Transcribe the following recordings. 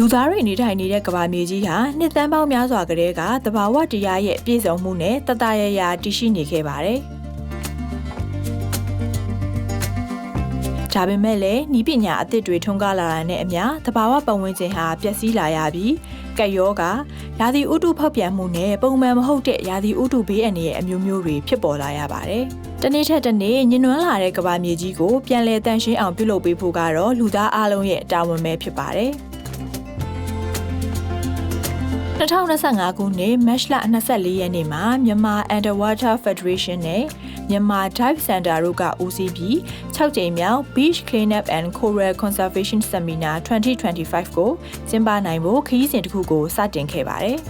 လူသားတွေနေထိုင်နေတဲ့ကမ္ဘာမြေကြီးဟာနှစ်သန်းပေါင်းများစွာကတည်းကသဘာဝတရားရဲ့ပြည့်စုံမှုနဲ့တတရရတည်ရှိနေခဲ့ပါတယ်။ဒါပေမဲ့လည်းဤပညာအသစ်တွေထွန်းကားလာတာနဲ့အမျှသဘာဝပတ်ဝန်းကျင်ဟာပျက်စီးလာရပြီးကပ်ရောဂါရာသီဥတုဖောက်ပြန်မှုနဲ့ပုံမှန်မဟုတ်တဲ့ရာသီဥတုဘေးအန္တရာယ်အမျိုးမျိုးတွေဖြစ်ပေါ်လာရပါတယ်။တနေ့ထက်တနေ့ညှဉ်းနှွမ်းလာတဲ့ကမ္ဘာမြေကြီးကိုပြန်လည်တန့်ရှင်းအောင်ပြုလုပ်ပေးဖို့ကတော့လူသားအလုံးရဲ့တာဝန်ပဲဖြစ်ပါတယ်။2025ခုနှစ်မတ်လ24ရက်နေ့မှာမြန်မာ Underwater Federation နဲ့မြန်မာ Dive Center တို့ကဦးစီးပြီး6ကြိမ်မြောက် Beach Cleanup and Coral Conservation Seminar 2025ကိုကျင်းပနိုင်ဖို့ခရီးစဉ်တစ်ခုကိုစတင်ခဲ့ပါတယ်။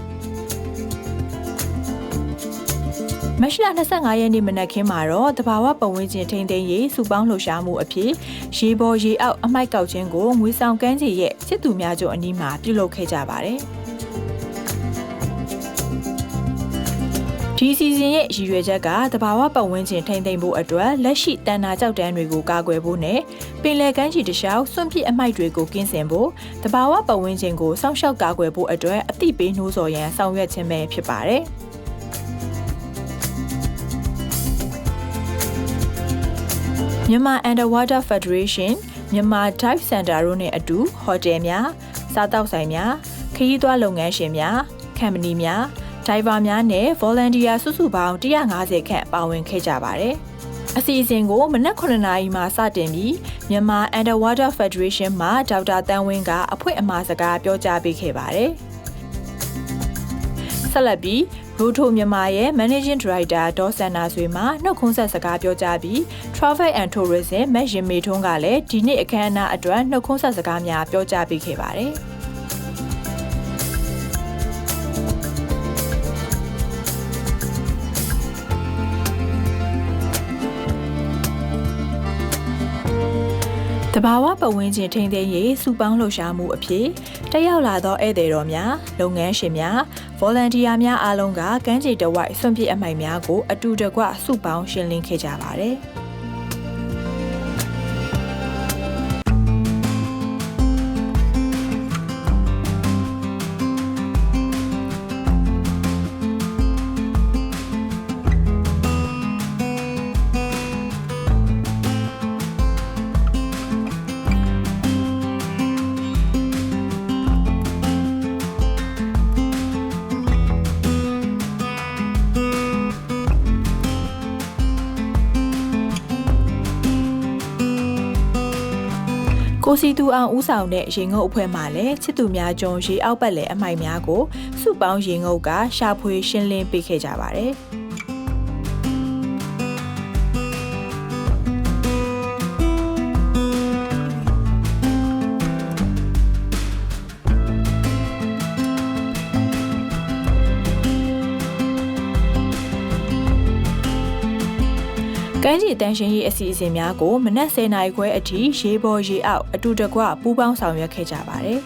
မတ်လ25ရက်နေ့မနက်ခင်းမှာတော့တဘာဝပတ်ဝန်းကျင်ထိန်းသိမ်းရေးစုပေါင်းလှုပ်ရှားမှုအဖြစ်ရေပေါ်ရေအောက်အမိုက်ကောက်ခြင်းကိုငွေဆောင်ကမ်းခြေရဲ့စစ်သူများချုပ်အနီးမှာပြုလုပ်ခဲ့ကြပါတယ်။ဒီစီဇန်ရဲ့ရည်ရွယ်ချက်ကတဘာဝပတ်ဝန်းကျင်ထိန်းသိမ်းဖို့အတွက်လက်ရှိတန်နာကြောက်တန်းတွေကိုကာကွယ်ဖို့နဲ့ပင်လယ်ကမ်းခြေတစ်လျှောက်စွန့်ပစ်အမိုက်တွေကိုကင်းစင်ဖို့တဘာဝပတ်ဝန်းကျင်ကိုစောင့်ရှောက်ကာကွယ်ဖို့အတွက်အသိပေးနှိုးဆော်ရန်ဆောင်ရွက်ခြင်းပဲဖြစ်ပါတယ်။မြန်မာ Underwater Federation မြန်မာ Dive Center တို့နဲ့အတူဟိုတယ်များစားတောက်ဆိုင်များခရီးသွားလုပ်ငန်းရှင်များကမ်ပဏီများဒိုင်ဗာများနဲ့ volunteer စုစုပေါင်း150ခန့်ပါဝင်ခဲ့ကြပါတယ်။အစီအစဉ်ကိုမနက်9:00 နာရီမှာစတင်ပြီးမြန်မာ Underwater Federation မှာဒေါက်တာတန်းဝင်းကအဖွင့်အမှာစကားပြောကြားပေးခဲ့ပါတယ်။ဆက်လက်ပြီးရိုထိုမြန်မာရဲ့ Managing Director ဒေါ်စန္နာဆွေမှနှုတ်ခွန်းဆက်စကားပြောကြားပြီး Travel and Tourism မက်ရင်မေထွန်းကလည်းဒီနေ့အခမ်းအနားအတွက်နှုတ်ခွန်းဆက်စကားများပြောကြားပေးခဲ့ပါတယ်။တဘာဝပတ်ဝန်းကျင်ထိန်းသိမ်းရေးစုပေါင်းလှုပ်ရှားမှုအဖြစ်တက်ရောက်လာသောဧည့်သည်တော်များလုပ်ငန်းရှင်များ volunteer များအားလုံးကကမ်းခြေတဝိုက်စွန့်ပစ်အမိုက်များကိုအတူတကွစုပေါင်းရှင်းလင်းခဲ့ကြပါတယ်။ကိုစီတူအောင်ဦးဆောင်တဲ့ရေငုပ်အဖွဲ့မှလည်းချစ်သူများကျုံရေအောက်ပတ်လည်အမိုက်များကိုစုပေါင်းရေငုပ်ကရှာဖွေရှင်းလင်းပေးခဲ့ကြပါတယ်။ကမ်းခြေတန်းရှင်းရေးအစီအစဉ်များကိုမနက်10:00 နာရီခွဲအထိရေပေါ်ရေအောက်အတူတကွပူးပေါင်းဆောင်ရွက်ခဲ့ကြပါတယ်။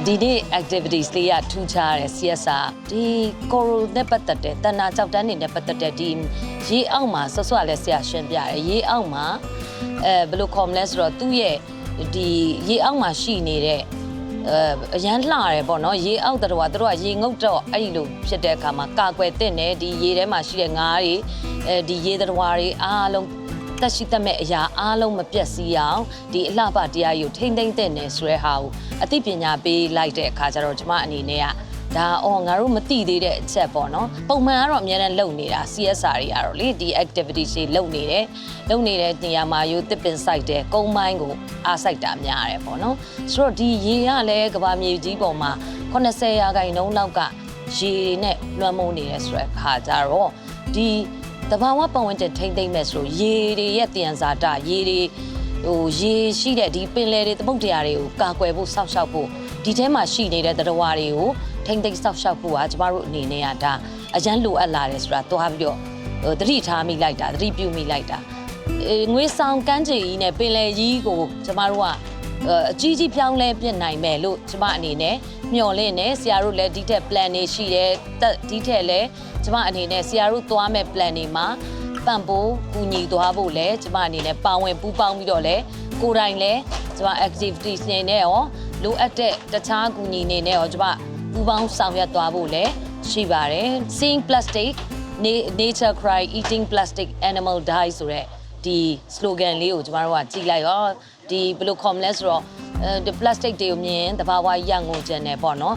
ဒီနေ့ activities လေးကထူးခြားတယ် CSR ဒီ coral နဲ့ပတ်သက်တဲ့တဏ္ဍာကြောက်တန်းတွေနဲ့ပတ်သက်တဲ့ဒီရေအောက်မှာဆော့ဆော့လည်းဆရာရှင်းပြတယ်ရေအောက်မှာဘယ်လိုခေါ်မလဲဆိုတော့သူ့ရဲ့ဒီရေအောက်မှာရှိနေတဲ့အရန်လှတယ်ပေါ့နော်ရေအောက်တော်ကတို့ကရေငုတ်တော့အဲ့လိုဖြစ်တဲ့အခါမှာကာကွယ်တဲ့နဲ့ဒီရေထဲမှာရှိတဲ့ငါးတွေဒီရေတော်တွေအားလုံးတက်ရှိတတ်မဲ့အရာအားလုံးမပြတ်စီးအောင်ဒီအလှပတရားကြီးကိုထိမ့်သိမ့်တဲ့နယ်ဆိုတဲ့ဟာကိုအသိပညာပေးလိုက်တဲ့အခါကျတော့ကျွန်မအနေနဲ့ကဒါငါတို့မသိသေးတဲ့အချက်ပေါ့နော်ပုံမှန်ကတော့အများနဲ့လုပ်နေတာ CSR တွေကတော့လေဒီ activity တွေလုပ်နေတဲ့နေရာမှာရိုးတစ်ပင်စိုက်တယ်ကုန်းပိုင်းကိုအားစိုက်တာများတယ်ပေါ့နော်ဆိုတော့ဒီရေကလည်းကဘာမြေကြီးပေါ်မှာ80%လောက်ကရေနဲ့လွှမ်းမိုးနေတယ်ဆိုတဲ့ခါကျတော့ဒီတဘာဝပတ်ဝန်းကျင်ထိမ့်သိမ့်မဲ့ဆိုရေတွေရဲ့တည်ံဇာတရေတွေရေရှိတဲ့ဒီပင်လယ်တွေသမုဒ္ဒရာတွေကိုကာကွယ်ဖို့စောင့်ရှောက်ဖို့ဒီထဲမှာရှိနေတဲ့သတ္တဝါတွေကိုထိမ့်သိမ့်စောင့်ရှောက်ဖို့ကကျမတို့အနေနဲ့ကဒါအရန်လိုအပ်လာတယ်ဆိုတာသွားပြီးတော့သတိထားမိလိုက်တာသတိပြုမိလိုက်တာငွေဆောင်ကမ်းခြေကြီးနဲ့ပင်လယ်ကြီးကိုကျမတို့ကအကြီးကြီးပြောင်းလဲပြနိုင်မယ်လို့ကျမအနေနဲ့မျှော်လင့်နေဆရာတို့လည်းဒီထက် plan တွေရှိတယ်ဒီထက်လည်းကျမအနေနဲ့ဆရာတို့သွားမဲ့ plan တွေမှာ ပံ့ပိုးကူညီသွားဖို့လဲကျမအနေနဲ့ပါဝင်ပူးပေါင်းပြီးတော့လဲကိုယ်တိုင်လဲကျမ activities နေနဲ့ရောလိုအပ်တဲ့တခြားကူညီနေနဲ့ရောကျမပူးပေါင်းဆောင်ရွက်သွားဖို့လဲရှိပါတယ် Seeing Plastic Nature Cry Eating Plastic Animal Die ဆိုတဲ့ဒီ slogan လေးကိုကျမတို့ကကြည့်လိုက်ရောဒီဘယ်လို comment လဲဆိုတော့ဒီ plastic တွေကိုမြင်တဘာဝရငိုကြတယ်ပေါ့နော်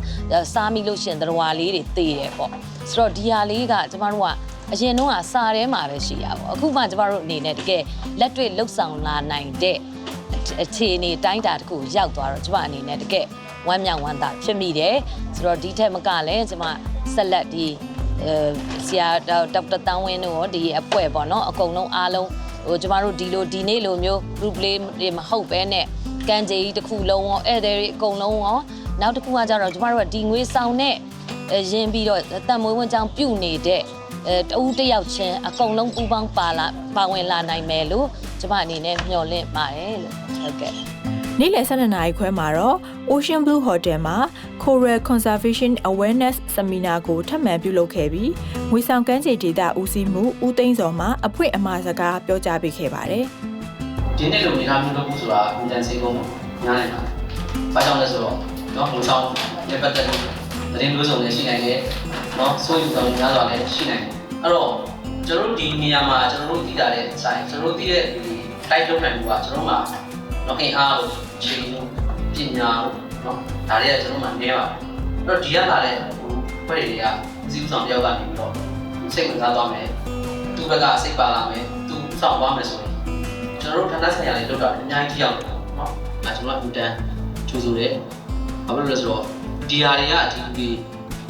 စားမိလို့ရှင်သတ္တဝါလေးတွေသေတယ်ပေါ့ဆိုတော့ဒီဟာလေးကကျမတို့ကအရင်တော့စာထဲမှာပဲရှိရပါဘူးအခုမှကျမတို့အနေနဲ့တကယ်လက်တွေ့လှုပ်ဆောင်လာနိုင်တဲ့အခြေအနေတိုင်းတာတစ်ခုရောက်သွားတော့ကျမအနေနဲ့တကယ်ဝမ်းမြောက်ဝမ်းသာဖြစ်မိတယ်ဆိုတော့ဒီထက်မကလည်းကျမဆက်လက်ဒီဆရာဒေါက်တာတန်းဝင်းတို့ရောဒီအဖွဲ့ပေါ့နော်အကုန်လုံးအားလုံးဟိုကျမတို့ဒီနေ့လိုမျိုး group play တွေမဟုတ်ပဲနဲ့ကံကြေးတစ်ခုလုံးရောဧည့်သည်တွေအကုန်လုံးရောနောက်တစ်ခုကကြတော့ကျမတို့ကဒီငွေဆောင်နဲ့ရင်းပြီးတော့တန်မွေးဝန်ကြောင့်ပြုတ်နေတဲ့တဦးတစ်ယောက်ချင်းအကုန်လုံးပူးပေါင်းပါဝင်လာနိုင်မယ်လို့ကျမအနေနဲ့မျှော်လင့်ပါတယ်လို့ဟုတ်ကဲ့နေ့လယ်12နာရီခွဲမှာတော့ Ocean Blue Hotel မှာ Coral Conservation Awareness Seminar ကိုထပ်မံပြုလုပ်ခဲ့ပြီးငွေဆောင်ကမ်းခြေဒေသဦးစီးမှုဦးသိန်းစောမှအဖွင့်အမှာစကားပြောကြားပေးခဲ့ပါတယ်။ဒီနေ့လိုမိသားစုလုပ်ဖို့ဆိုတာအင်တန်စေကုန်များနေပါတယ်။ဘာကြောင့်လဲဆိုတော့ငွေဆောင်နဲ့ပတ်သက်လို့သတင်းမျိုးစုံလည်းရှိနိုင်တယ်။စိုးရိမ်ကြောင်များစွာလည်းရှိနိုင်တယ်။အဲ့တော့ကျွန်တော်တို့ဒီနေရာမှာကျွန်တော်တို့သိတာတဲ့ဆိုင်ကျွန်တော်တို့သိတဲ့ဒီ live လုပ်နိုင်မှုကကျွန်တော်မှာအင်အားလို့ချိန်လို့ပညာလို့ဒါတွေကကျွန်တော်မှနည်းပါတယ်အဲ့တော့ဒီကလာတဲ့ဖွဲ့တွေကစီးဥဆောင်တယောက်ကနေပြီးတော့စိတ်ဝင်စားသွားမယ်သူ့ဘက်ကစိတ်ပါလာမယ်သူဆောင်သွားမယ်ဆိုရင်ကျွန်တော်တို့ဌာနဆိုင်ရာတွေလုပ်တာအများကြီးကြောက်တယ်ဒါကျွန်တော်ကအင်တန်ကျိုးဆိုတယ်ဘာဖြစ်လို့လဲဆိုတော့ဒီဟာတွေကဒီ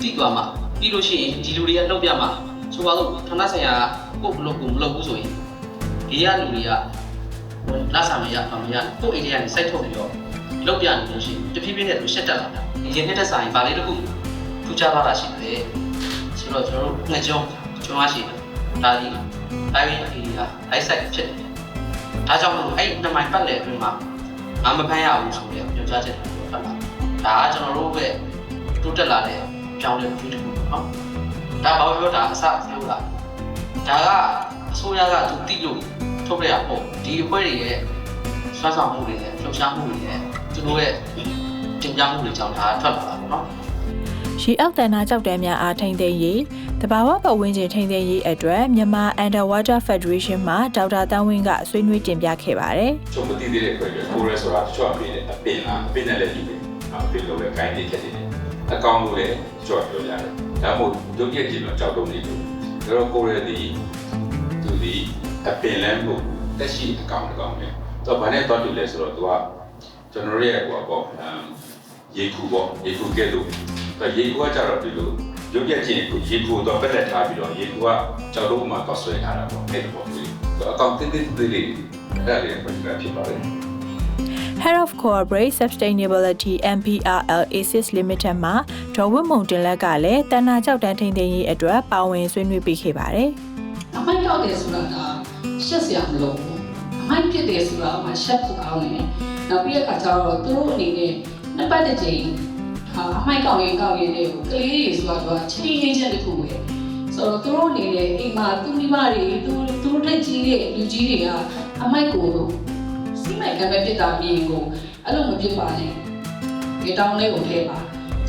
တိသွားမှာပြီးလို့ရှိရင်ဒီလူတွေကလုပ်ပြမှာဆိုပါတော့ဌာနဆိုင်ရာကိုမလုပ်ဘူးဆိုရင်ဒီကလူတွေကလာစာမရပါမရကိုယ့်အိမ်ထဲကနေစိုက်ထုတ်ပြီးတော့လုပ်ပြနေလို့ရှိရင်တဖြည်းဖြည်းနဲ့သူရှက်တက်လာတာဒီရင်နှစ်ဆိုင်ဗာလေးတစ်ခုထူးခြားလာတာရှိတယ်ဆိုတော့ကျွန်တော်တို့ငှက်ကျွန်းရရှိတယ်ဒါဒီတိုင်းပြည်အေရီယာလိုက်ဆိုင်ဖြစ်တယ်ဒါကြောင့်မို့အဲ့နှစ်မိုင်ပတ်လည်အတွင်းမှာငါမဖမ်းရဘူးဆိုတဲ့ပြောကြားချက်တွေထွက်လာဒါကကျွန်တော်တို့ပဲတိုးတက်လာတဲ့ကြောင်းတဲ့မျိုးတစ်ခုနော်ဒါဘာလို့ပြောတာအစပြောတာဒါကအစိုးရကသူတိလို့ထုတ်ပြရပေါ့ဒီအဖွဲ့တွေရဲ့ဆွမ်းဆောင်မှုတွေနဲ့လှုပ်ရှားမှုတွေနဲ့သူတို့ရဲ့တင်ပြမှုတွေကြောင့်ဒါထွက်လာတာပေါ့နော်ရေအောက်တန်နာကြောက်တန်းများအားထိန်းသိမ်းရေးတဘာဝပတ်ဝန်းကျင်ထိန်းသိမ်းရေးအတွက်မြန်မာ Underwater Federation မှဒေါက်တာတန်းဝင်းကဆွေးနွေးတင်ပြခဲ့ပါတယ်။ကျွန်တော်သိသေးတဲ့ခွဲကို Coral ဆိုတာတချို့အပင်နဲ့အပင်နဲ့လည်းယူတယ်။အပင်လိုပဲခိုင်းနေချက်နေတယ်။အကောင်လို့လည်းကြောက်ပြောကြတယ်။ဒါမှမဟုတ်ဒုတိယကြည့်တော့ကြောက်တုံးနေတယ်။ဒါတော့ Coral ဒီသူဒီအပင်လည်းမဟုတ်တက်ရှိအကောင်ပဲ။တော့ဘာနဲ့တော့တူလဲဆိုတော့သူကကျွန်တော်ရဲ့ဟိုပေါ့ရေခုပေါ့ရေခုကဲလို့ရေကူကကြတော့ဒီလိုရုပ်ပြချင်းကိုရေကူတော့ပက်လက်ထားပြီးတော့ရေကူကကြောက်လို့မှတော့ဆွဲထားတာပေါ့အဲ့ဒီပေါ့ဒီအကောင့်တင်းတင်းလေးအဲ့ဒါလေးပဲဖြစ်ပါတယ် Head of Corporate Sustainability MPRL ASIS Limited မှာဒေါ်ဝင်းမုံတင်လက်ကလည်းတဏ္ဍာကြောက်တန်းထိန်းသိမ်းရေးအတွက်ပါဝင်ဆွေးနွေးပေးခဲ့ပါတယ်။အမိုက်ရောက်တယ်ဆိုတာကရှက်စရာမလိုဘူး။အမိုက်ဖြစ်တယ်ဆိုတာကရှက်ဖို့ကောင်းတယ်။နောက်ပြီးတဲ့အခါကျတော့သူတို့အနေနဲ့နှစ်ပတ်တစ်ချိန်အမိုက်ကောက်ရင်တွေကိုကလေးတွေဆိုတာကချိန်ရင်းချက်တစ်ခုပဲဆိုတော့သူတို့အနေနဲ့အိမ်မှာသူမိဘတွေသူတို့တက်ကြီးတဲ့လူကြီးတွေကအမိုက်ကိုစီးမိုက်ကပဲပြစ်တာမြင်ကိုအဲ့လိုမပြစ်ပါနဲ့ဒီတောင်းလေးကိုထည့်ပါ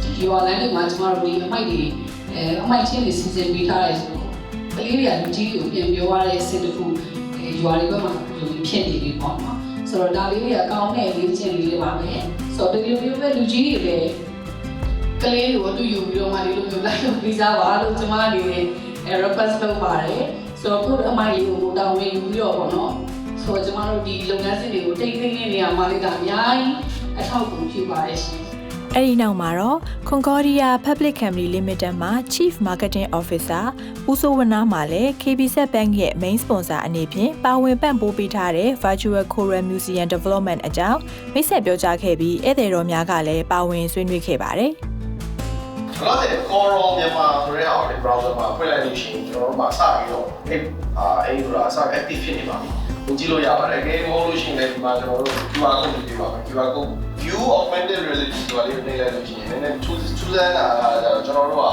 ဒီရွာလမ်းလေးမှာကျမတို့ဒီအမိုက်တွေအမိုက်ချင်းတွေစီစဉ်ပေးထားတယ်ဆိုတော့ကလေးတွေကလူကြီးတွေကိုပြန်ပြောရတဲ့စင်တစ်ခုရွာတွေဘက်မှာဖြစ်နေပြီပေါ့နော်ဆိုတော့ဒါလေးတွေအကောင်းနဲ့လေးချင်းလေးတွေပါပဲဆိုတော့ဒီလိုမျိုးပဲလူကြီးတွေပဲကလေးတွေကိုသူယူပြီးတော့မှဒီလိုမျိုးလိုက်လို့ပြီးစားပါလို့ကျမအနေနဲ့request လုပ်ပါတယ်ဆိုတော့ခုအမိုက်ကိုတောင်းဝင်ယူပြီးတော့ပေါ့နော်ဆိုတော့ကျမတို့ဒီလုပ်ငန်းစဉ်တွေကိုတိတ်တိတ်နေရမှာလေးကအများကြီးအထောက်အကူဖြစ်ပါတယ်ရှင်အဲ့ဒီနောက်မှာတော့ Concordia Public Company Limited မှာ Chief Marketing Officer ဦးစိုးဝနာမှာလည်း KBZ Bank ရဲ့ Main Sponsor အနေဖြင့်ပါဝင်ပံ့ပိုးပေးထားတဲ့ Virtual Coral Museum Development အကြောင်းမိတ်ဆက်ပြောကြားခဲ့ပြီးဧည့်သည်တော်များကလည်းပါဝင်ဆွေးနွေးခဲ့ပါတယ်ကျွန်တော်တို့ Coral မြန်မာဆိုတဲ့ဟာကို browser မှာဖွင့်လိုက်လို့ရှိရင်ကျွန်တော်တို့မှာစပြီးတော့အဲ့ဒီဆိုတာစ active ဖြစ်နေပါပြီ။ကိုကြည့်လို့ရပါတယ်။ game မဟုတ်လို့ရှိရင်လည်းဒီမှာကျွန်တော်တို့ QR code တွေပြပါမယ်။ QR code view augmented reality ဆိုတာလေးနှိပ်လိုက်လို့ရှိရင်နည်းနည်းထူးဆန်းတာကကျွန်တော်တို့က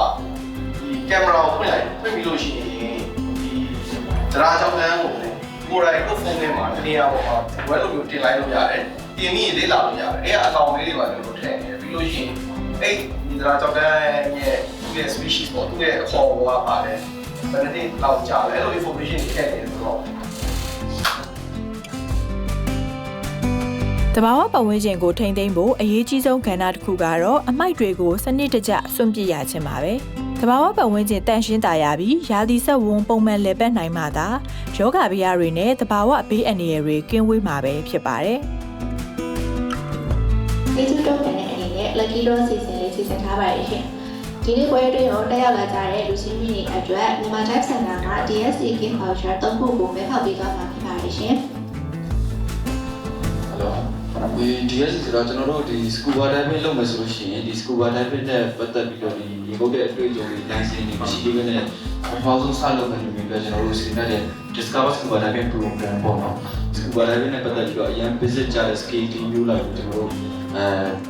ဒီ camera ကိုဖွင့်ပြီးလို့ရှိရင်ဒီ တရားကြောင့်တန်းကိုလေကိုယ်တိုင်ကိုဖုန်းထဲမှာတနေရာပေါ်မှာဝယ်လို့မျိုးတင်လိုက်လို့ရတယ်တင်ပြီးလေးလာလို့ရတယ်အဲ့အကောင်လေးတွေပါလို့ထည့်နေပြီးလို့ရှိရင်အဲ့ဒီတရားကြောင့်တန်းရဲ့သူ့ရဲ့ species ပေါ့သူ့ရဲ့အခေါ်အဝါပါတယ်ဘယ်နှစ်လောက်ကြာလဲလို့ information တွေထည့်နေတယ်ဆိုတော့တဘာဝပတ်ဝန်းကျင်ကိုထိန်းသိမ်းဖို့အရေးကြီးဆုံးကဏ္ဍတစ်ခုကတော့အမိုက်တွေကိုစနစ်တကျစွန့်ပစ်ရခြင်းပါပဲတဘာဝပတ်ဝန်းကျင်တန့်ရှင်းသာရပြီးရာသီဆက်ဝန်းပုံမှန်လည်ပတ်နိုင်မှသာယောဂဗျာတွေနဲ့တဘာဝဘေးအန္တရာယ်တွေကင်းဝေးမှာပဲဖြစ်ပါတယ်ဒီကျတော့တဲ့အနေနဲ့ Lucky Draw စီစဉ်လေးစီစဉ်ထားပါရရှင်ဒီနေ့ပွဲအတွင်းကိုတက်ရောက်လာကြတဲ့လူချင်းမြင့်အတွက်မြန်မာ Type Center က DSC Gift Voucher 3ခုကိုမဲဖောက်ပေးသွားမှာဖြစ်ပါတယ်ရှင်ဒီ DS ဆိုတော့ကျွန်တော်တို့ဒီ scuba diving လုပ်မယ်ဆိုလို့ရှိရင်ဒီ scuba diving နဲ့ပတ်သက်ပြီးတော့ဒီရေငုပ်တဲ့အတွေ့အကြုံတွေ license တွေမရှိသေးဘဲနဲ့ပထမဆုံးစလုပ်မယ်လို့ပြောကျွန်တော်တို့စီစဉ်တဲ့ Discover Scuba Diving Program ပေါ့နော် Scuba Diving နဲ့ပတ်သက်ပြီးတော့အရင် visit ကြတဲ့ skate မျိုးလိုက်ကိုကျွန်တော်တို့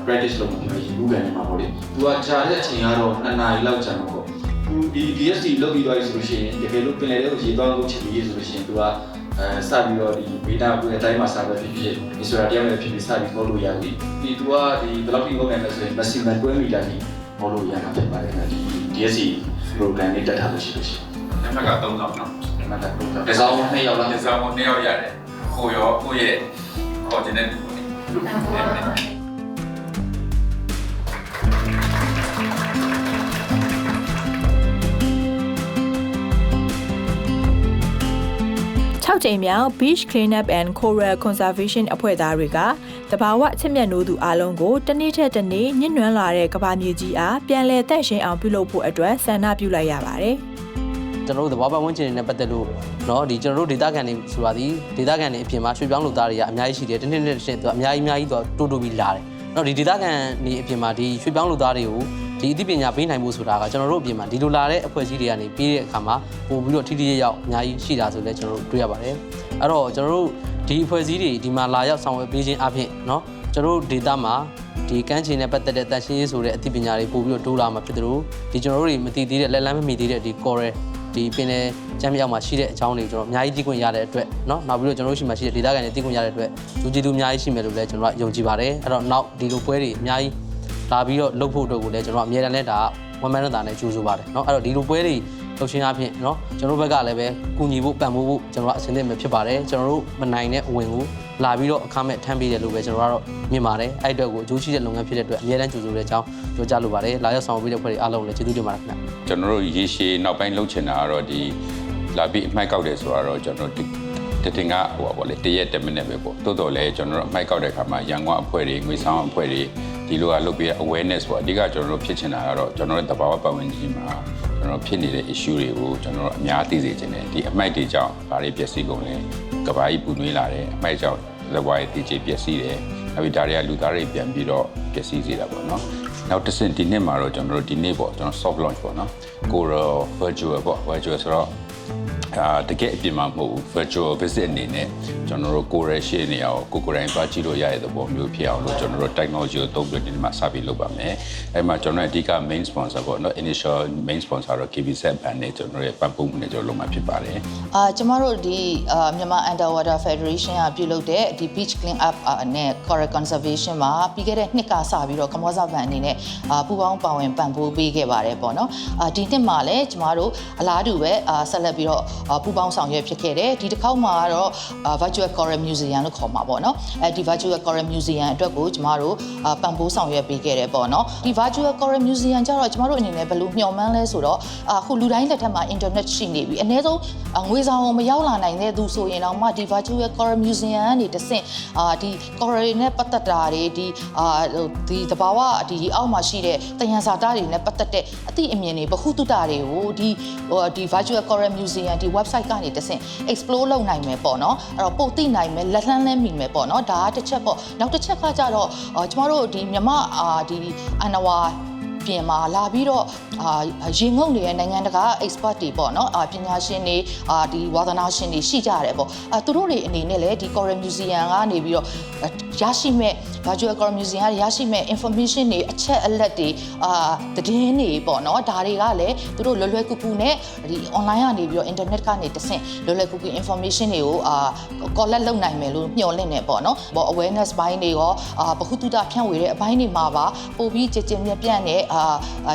practice လုပ်မှုတွေယူခဲ့နေမှာပေါ့လေသူကကြာတဲ့အချိန်ကတော့2နာရီလောက်ကြာမှာပေါ့ဒီ DSC လုပ်ပြီးသွားပြီဆိုလို့ရှိရင်တကယ်လို့ပင်လယ်ထဲကိုရေသွားလို့ချစ်ပြီးဆိုလို့ရှိရင်သူကစပြီးတော့ဒီ beta ကိုအတိုင်းမှာစပဲဖြစ်ဖြစ်ဒီဆိုတာတရားနဲ့ဖြစ်ဖြစ်စပြီးမောလို့ရပြီဒီသူကဒီဘယ်လောက်ထိငုံနိုင်လဲဆိုရင် maximum 12 meter ထိမောလို့ရမှာဖြစ်ပါတယ်ဒီ DSC program နဲ့တက်ထားလို့ရှိလို့ရှိရင်နံပါတ်က3ဆောင်နော်နံပါတ်က3ဆောင်ဒီဆောင်2ယောက်လားဒီဆောင်2ယောက်ရတယ်ကိုရောကိုရဲ့ဟောဒီနေ့6 ကြိမ်မြောက် Beach Cleanup and Coral Conservation အဖွဲ့သားတွေကတဘာဝချစ်မြတ်နိုးသူအားလုံးကိုတစ်နေ့ထက်တစ်နေ့ညှဉ်းနှွမ်းလာတဲ့ကမ္ဘာမြေကြီးအားပြန်လည်တန့်ရှင်းအောင်ပြုလုပ်ဖို့အတွက်ဆန္ဒပြုလိုက်ရပါတယ်။ကျွန်တော်တို့တဘာဝပတ်ဝန်းကျင်တွေနဲ့ပတ်သက်လို့เนาะဒီကျွန်တော်တို့ဒေသခံတွေဆိုတာဒီဒေသခံတွေအပြင်မှာရွှေပြောင်းလုပ်သားတွေကအများကြီးရှိတယ်။တစ်နေ့နဲ့တစ်နေ့သူကအများကြီးတိုးပြီးလာတယ်။เนาะဒီဒေသခံတွေအပြင်မှာဒီရွှေပြောင်းလုပ်သားတွေကိုဒီအသိပညာပေးနိုင်ဖို့ဆိုတာကကျွန်တော်တို့အပြင်မှာဒီလိုလာတဲ့အဖွဲ့အစည်းတွေကနေပြီးတဲ့အခါမှာပို့ပြီးတော့ထိထိရောက်အများကြီးရှိတာဆိုလဲကျွန်တော်တို့တွေ့ရပါတယ်။အဲ့တော့ကျွန်တော်တို့ဒီအဖွဲ့အစည်းတွေဒီမှာလာရောက်ဆောင်ရွက်ပေးခြင်းအပြင်เนาะကျွန်တော်တို့ဒေသမှာဒီကမ်းခြေနဲ့ပတ်သက်တဲ့တန်ရှင်းရေးဆိုတဲ့အသိပညာတွေပို့ပြီးတော့တိုးလာမှာဖြစ်တယ်လို့ဒီကျွန်တော်တို့တွေမသိသေးတဲ့လက်လန်းမမီသေးတဲ့ဒီ coral ဒီပင်လယ်ကျမ်းမြောက်မှာရှိတဲ့အကြောင်းတွေကိုကျွန်တော်အများကြီးသိခွင့်ရတဲ့အတွက်เนาะနောက်ပြီးတော့ကျွန်တော်တို့ရှိမှရှိတဲ့ဒေသခံတွေသိခွင့်ရတဲ့အတွက်လူကြီးသူအများကြီးရှိမယ်လို့လည်းကျွန်တော်ကယုံကြည်ပါတယ်အဲ့တော့နောက်ဒီလိုပွဲတွေအများကြီးလာပြီးတော့လှုပ်ဖို့အတွက်ကိုလည်းကျွန်တော်အများအားနဲ့ဒါဝမ်းမန်းတဲ့တာနဲ့ကြိုးဆိုပါတယ်เนาะအဲ့တော့ဒီလိုပွဲတွေလှုပ်ရှင်းအဖြစ်เนาะကျွန်တော်တို့ဘက်ကလည်းပဲကူညီဖို့ပံ့ပိုးဖို့ကျွန်တော်အဆင်သင့်ပဲဖြစ်ပါတယ်ကျွန်တော်တို့မနိုင်တဲ့အဝင်ကိုလာပြီးတော့အခမဲ့ထမ်းပေးတယ်လို့ပဲကျွန်တော်ကတော့မြင်ပါတယ်အဲ့အတွက်ကိုအကျိုးရှိတဲ့လုပ်ငန်းဖြစ်တဲ့အတွက်အများအားကြိုးဆိုတဲ့အကြောင်းပြောကြားလိုပါတယ်လာရောက်ဆောင်ပေးတဲ့ဖွဲ့တွေအားလုံးလည်းကျေးဇူးတင်ပါတယ်ခင်ဗျကျွန်တော်တို့ရေရှည်နောက်ပိုင်းလှုပ်ချင်တာကတော့ဒီလာပြီးအမှိုက်ကောက်တယ်ဆိုတော့ကျွန်တော်တတင်ကဟိုပါလေတရက်10မိနစ်ပဲပေါ့တိုးတော်လဲကျွန်တော်တို့အမှိုက်ကောက်တဲ့အခါမှာရန်ကုန်အဖွဲ့တွေငွေဆောင်အဖွဲ့တွေဒီလိုကလုပ်ပြီး awareness ပေါ့အဓိကကျွန်တော်တို့ဖြစ်ချင်တာကတော့ကျွန်တော်တို့တဘာဝပတ်ဝန်းကျင်မှာကျွန်တော်ဖြစ်နေတဲ့ issue တွေကိုကျွန်တော်တို့အများသိစေချင်တယ်ဒီအမှိုက်တွေကြောင့်ဘာတွေပျက်စီးကုန်လဲကဘာကြီးပူနွေးလာတယ်အမှိုက်ကြောင့်သဘာဝရဲ့တည်ကြည်ပျက်စီးတယ်နောက်ပြီးဒါတွေကလူသားတွေပြန်ပြီးတော့ပျက်စီးစေတာပေါ့နော်နောက်တစ်ဆင့်ဒီနှစ်မှာတော့ကျွန်တော်တို့ဒီနေ့ပေါ့ကျွန်တော် soft launch ပေါ့နော် Coral virtual ပေါ့ virtual ဆိုတော့တကယ်အပြင်မှာမဟုတ်ဘူး virtual visit အနေနဲ့ကျွန်တော်တို့ Coral ရှေ့နေအောင်ကိုယ်တိုင်သွားကြည့်လို့ရတဲ့သဘောမျိုးဖြစ်အောင်လို့ကျွန်တော်တို့ technology ကိုသုံးပြီးဒီမှာစပြီးလုပ်ပါမယ်အဲ့မှာကျွန်တော်တို့အဓိက main sponsor ပေါ့နော် initial main sponsor တော့ KBZ Band နဲ့ကျွန်တော်တို့ရဲ့ပံ့ပိုးမှုနဲ့ကျွန်တော်လုပ်မှာဖြစ်ပါတယ်ကျမတို့ဒီမြန်မာ Underwater Federation ကပြုလုပ်တဲ့ဒီ beach clean up နဲ့ coral conservation မှာပြီးခဲ့တဲ့နှစ်ကစပြီးတော့ကမောဇဘန်အနေနဲ့ပူပေါင်းပါဝင်ပံ့ပိုးပေးခဲ့ပါတယ်ပေါ့နော်ဒီနှစ်မှာလည်းကျမတို့အလားတူပဲဆက်လက်ပြီးတော့ပူပေါင်းဆောင်ရွက်ဖြစ်ခဲ့တယ်ဒီတစ်ခေါက်မှာတော့ virtual coral museum လို့ခေါ်မှာပေါ့နော်ဒီ virtual coral museum အတွက်ကိုကျမတို့ပံ့ပိုးဆောင်ရွက်ပေးခဲ့တယ်ပေါ့နော်ဒီ virtual coral museum ကျတော့ကျမတို့အနေနဲ့ဘယ်လိုမျှော်မှန်းလဲဆိုတော့အခုလူတိုင်းလက်ထက်မှာ internet ရှိနေပြီအနည်းဆုံးငွေဆောင်မရောက်လာနိုင်တဲ့သူဆိုရင်တော့မှဒီ virtual coral museum ကနေတဆင့်ဒီ coral တွေနဲ့ပတ်သက်တာတွေဒီသဘာဝဒီအောက်မှာရှိတဲ့တယံဇာတတွေနဲ့ပတ်သက်တဲ့အသိအမြင်တွေဗဟုသုတတွေကိုဒီ virtual coral museum ဒီ website ကနေတဆင့် explore လုပ်နိုင်မယ်ပေါ့နော်အဲ့တော့ပို့သိနိုင်မယ်လက်လှမ်းလဲမိမယ်ပေါ့နော်ဒါကတစ်ချက်ပေါ့နောက်တစ်ချက်ကကြတော့ကျမတို့ဒီမြမဒီအန်နဝါပြင်မှာလာပြီးတော့ရေငုံနေတဲ့နိုင်ငံတကာ expert တွေပေါ့နော်ပညာရှင်တွေဒီဝါသနာရှင်တွေရှိကြတယ်ပေါ့သူတို့တွေအနေနဲ့လည်းဒီ Coral Museum ကနေပြီးတော့ ရရှိမဲ့ Virtual Core Museum ကရရှိမဲ့ information တွေအချက်အလက်တွေသတင်းတွေပေါ့နော်ဒါတွေကလည်းသူတို့လွယ်လွယ်ကူကူနဲ့ဒီ online ကနေပြီးတော့ internet ကနေတဆင့်လွယ်လွယ်ကူကူ information တွေကိုcollect လုပ်နိုင်မယ်လို့မျှော်လင့်နေပေါ့နော် awareness ဘိုင်းတွေရောဗဟုသုတဖြန့်ဝေတဲ့အပိုင်းတွေမှာပါပို့ပြီးကြည်ကြည်မြတ်ပြန့်တဲ့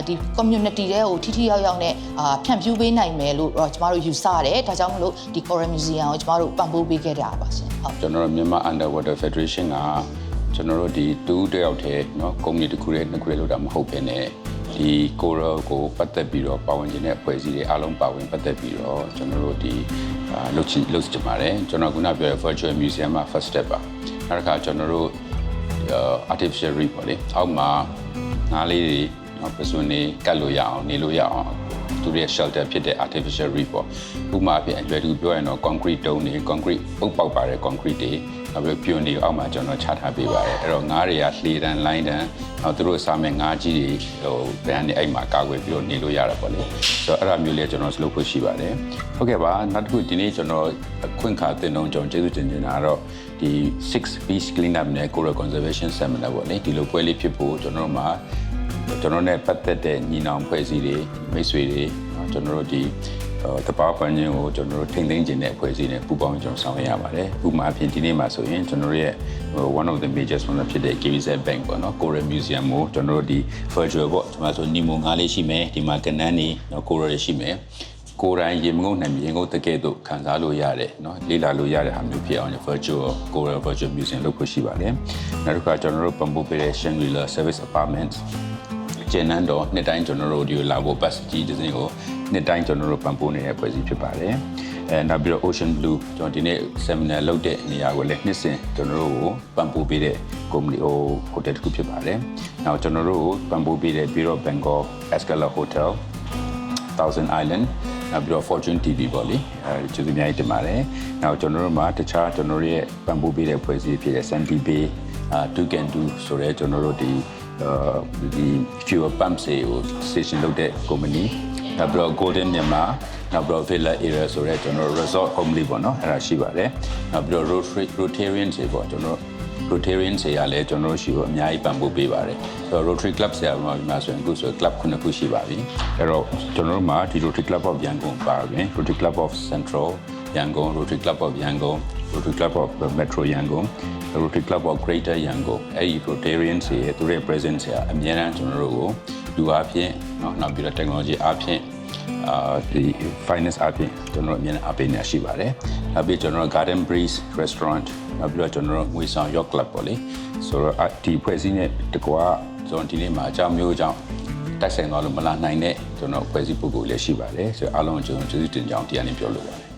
ဒီ community တွေကိုထိထိရောက်ရောက်နဲ့ဖြန့်ဖြူးပေးနိုင်မယ်လို့ကျမတို့ယူဆရတယ်ဒါကြောင့်မလို့ဒီ Coral Museum ကိုကျမတို့ပံ့ပိုးပေးခဲ့ကြပါရှင်ဟုတ်ကျွန်တော်တို့မြန်မာ Underwater Federation ကကျွန်တော်တို့ဒီတူးတယောက်တည်းเนาะ community တစ်ခုတည်းနှစ်ခုတည်းလို့တာမဟုတ်ဘဲနဲ့ဒီ Coral ကိုပတ်သက်ပြီးတော့ပါဝင်ခြင်းတဲ့အဖွဲ့အစည်းတွေအားလုံးပါဝင်ပတ်သက်ပြီးတော့ကျွန်တော်တို့ဒီလုပ်ချင်ပါတယ်ကျွန်တော်ခုနပြောတဲ့ Virtual Museum မှာ first step ပါနောက်တစ်ခါကျွန်တော်တို့artificial reef ပေါ့လေအောက်မှာငါးလေးတွေပစွန်နေကတ်လို့ရအောင်နေလို့ရအောင်သူရဲ့ shelter ဖြစ်တဲ့ artificial reef ပေါ့ဥပမာအဖြစ်အလွယ်တကူပြောရင်တော့ concrete တုံးတွေ concrete ပုတ်ပေါက်ပါတယ် concrete တွေနောက်ပြီးပြွန်တွေအောက်မှာကျွန်တော်ချထားပေးပါတယ်အဲ့တော့ငါးတွေကလှေတန်း line တန်းနောက်သူတို့စားမဲ့ငါးကြီးတွေဘယ်ကနေအဲ့မှာကာကွယ်ပြီးတော့နေလို့ရတာပေါ့လေဆိုတော့အဲ့ဒါမျိုးလေးကျွန်တော်လုပ်ဖို့ရှိပါတယ်ဟုတ်ကဲ့ပါနောက်တစ်ခုဒီနေ့ကျွန်တော်ခွင့်ခါတင်တော့ကျွန်တော်ကျေးဇူးတင်နေတာတော့ဒီ 6 beach cleanup နဲ့ coral conservation seminar ပေါ့လေဒီလိုပွဲလေးဖြစ်ဖို့ကျွန်တော်တို့မှာကျွန်တော်နဲ့ပတ်သက်တဲ့ညီနောင်ဖွဲ့စည်းတွေမိတ်ဆွေတွေကျွန်တော်တို့ဒီတပါးပန်းချင်းကိုကျွန်တော်တို့ထိမ့်သိမ်းခြင်းတဲ့အဖွဲ့အစည်းနဲ့ပူးပေါင်းကျွန်တော်ဆောင်ရွက်ရပါတယ်။ဥပမာအဖြစ်ဒီနေ့မှာဆိုရင်ကျွန်တော်ရဲ့ one of the major sponsor ဖြစ်တဲ့ KBZ Bank ပေါ့နော် Coral Museum ကိုကျွန်တော်တို့ဒီ virtual ပေါ့ကျွန်တော်ဆိုနီမိုငါးလေးရှိမယ်ဒီမှာကနန်းနေနော် Coral တွေရှိမယ်။ကိုယ်တိုင်ရေမငုံနိုင်ရေငုံတကယ်တော့ခံစားလို့ရတယ်နော်လေ့လာလို့ရတဲ့ဟာမျိုးဖြစ်အောင် virtual Coral Virtual Museum လုပ်ဖို့ရှိပါတယ်။နောက်တစ်ခါကျွန်တော်တို့ပံ့ပိုးပေးတဲ့ Shangri-La Service Apartments ကျန်တဲ့တော့နှစ်တိုင်းကျွန်တော်တို့ဒီလာဖို့ bus ကြီးတစ်စင်းကိုနှစ်တိုင်းကျွန်တော်တို့ပံ့ပိုးနေတဲ့ဖွဲ့စည်းဖြစ်ပါတယ်။နောက်ပြီးတော့ Ocean Blue ကျွန်တော်ဒီနေ့ seminar လုပ်တဲ့နေရာကိုလည်းနှစ်စဉ်ကျွန်တော်တို့ကိုပံ့ပိုးပေးတဲ့ company hotel တစ်ခုဖြစ်ပါတယ်။နောက်ကျွန်တော်တို့ကိုပံ့ပိုးပေးတဲ့ Bureau of Bengal Escala Hotel Thousand Island နောက်ပြီးတော့ Fortune TV ပေါ့လေကျေးဇူးများတင်ပါတယ်။နောက်ကျွန်တော်တို့မှာတခြားကျွန်တော်တို့ရဲ့ပံ့ပိုးပေးတဲ့ဖွဲ့စည်းဖြစ်တဲ့ Sandy Bay Do Can Do ဆိုတဲ့ကျွန်တော်တို့ဒီfuel pump ကို station လုပ်တဲ့ company နောက်ပြီးတော့ Golden Myanmar နောက်ပြီးတော့ Villa Area ဆိုတဲ့ကျွန်တော် resort homely ပေါ့နော်အဲ့ဒါရှိပါတယ်နောက်ပြီးတော့ Rotarian တွေပေါ့ကျွန်တော် Rotarian တွေကလည်းကျွန်တော်ရှိဖို့အများကြီးပံ့ပိုးပေးပါတယ်ဆိုတော့ Rotary Club ဆရာမများဆိုရင်အခုဆို club 9ခုရှိပါပြီအဲ့တော့ကျွန်တော်တို့မှာဒီ Rotary Club of Yangon ပါပြီ Rotary Club of Central Yangon Rotary Club of Yangon Rotary Club of Metro Yangon Rotary Club of Greater Yangon အဲ့ဒီ Rotarian တွေရဲ့သူရဲ့ presence ကအများအားကျွန်တော်တို့ကိုလူအားဖြင့်เนาะနောက်ပြီးတော့ technology အားဖြင့်ဒီ finance အားဖြင့်ကျွန်တော်အများအားပေးနေရှိပါတယ်နောက်ပြီးကျွန်တော် Garden Breeze Restaurant နောက်ပြီးတော့ကျွန်တော်ငွေဆောင် Yacht Club ပေါ့လေဆိုတော့ဒီဖွဲ့စည်းနဲ့တကွာကျွန်တော်ဒီနေ့မှာအကြောင်းမျိုးကြောင့်တိုက်ဆိုင်သွားလို့မလာနိုင်တဲ့ကျွန်တော်ဖွဲ့စည်းပုဂ္ဂိုလ်လည်းရှိပါတယ်ဆိုတော့အားလုံးကျွန်တော်ကျေးဇူးတင်ကြောင်းတရားနဲ့ပြောလိုပါတယ်